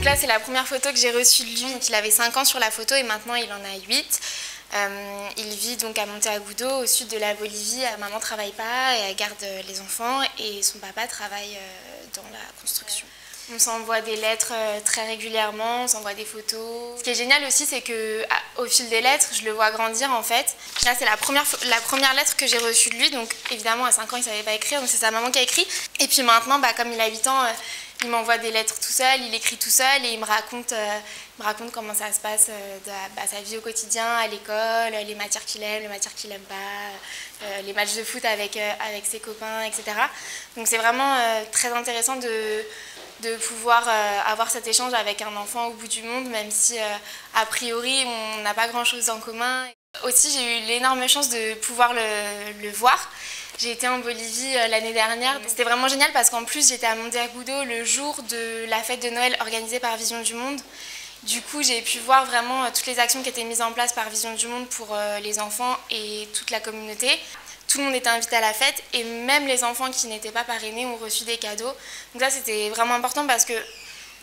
Donc là, c'est la première photo que j'ai reçue de lui. Donc, il avait 5 ans sur la photo et maintenant il en a 8. Il vit donc à Monteagudo, au sud de la Bolivie. Maman ne travaille pas et elle garde les enfants et son papa travaille dans la construction. On s'envoie des lettres très régulièrement, on s'envoie des photos. Ce qui est génial aussi, c'est qu'au fil des lettres, je le vois grandir en fait. Là, c'est la première lettre que j'ai reçue de lui. Donc évidemment, à 5 ans, il ne savait pas écrire, donc c'est sa maman qui a écrit. Et puis maintenant, comme il a 8 ans, il m'envoie des lettres tout seul, il écrit tout seul et il me raconte comment ça se passe, sa vie au quotidien, à l'école, les matières qu'il aime, les matières qu'il n'aime pas, les matchs de foot avec ses copains, etc. Donc c'est vraiment très intéressant de pouvoir avoir cet échange avec un enfant au bout du monde, même si a priori on n'a pas grand-chose en commun. Aussi, j'ai eu l'énorme chance de pouvoir le voir. J'ai été en Bolivie l'année dernière. C'était vraiment génial parce qu'en plus, j'étais à Monteagudo le jour de la fête de Noël organisée par Vision du Monde. Du coup, j'ai pu voir vraiment toutes les actions qui étaient mises en place par Vision du Monde pour les enfants et toute la communauté. Tout le monde était invité à la fête et même les enfants qui n'étaient pas parrainés ont reçu des cadeaux. Donc ça, c'était vraiment important parce que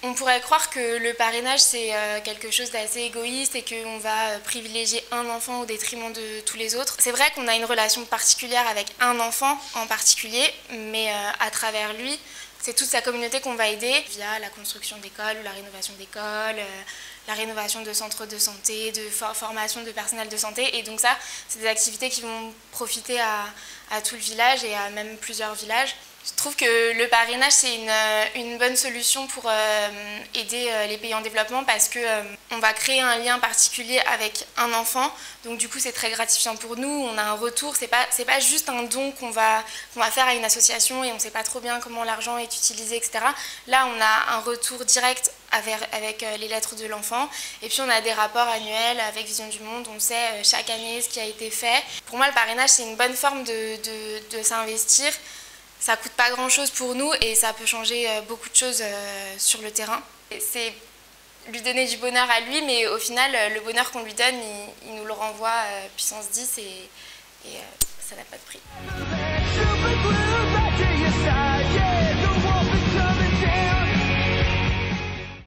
on pourrait croire que le parrainage, c'est quelque chose d'assez égoïste et qu'on va privilégier un enfant au détriment de tous les autres. C'est vrai qu'on a une relation particulière avec un enfant en particulier, mais à travers lui, c'est toute sa communauté qu'on va aider via la construction d'écoles ou la rénovation d'écoles, la rénovation de centres de santé, de formation de personnel de santé. Et donc ça, c'est des activités qui vont profiter à tout le village et à même plusieurs villages. Je trouve que le parrainage, c'est une bonne solution pour aider les pays en développement parce qu'on va créer un lien particulier avec un enfant. Donc du coup, c'est très gratifiant pour nous. On a un retour. C'est pas juste un don qu'on va faire à une association et on ne sait pas trop bien comment l'argent est utilisé, etc. Là, on a un retour direct avec les lettres de l'enfant. Et puis, on a des rapports annuels avec Vision du Monde. On sait chaque année ce qui a été fait. Pour moi, le parrainage, c'est une bonne forme de s'investir. Ça coûte pas grand-chose pour nous et ça peut changer beaucoup de choses sur le terrain. C'est lui donner du bonheur à lui, mais au final, le bonheur qu'on lui donne, il nous le renvoie puissance 10 et ça n'a pas de prix.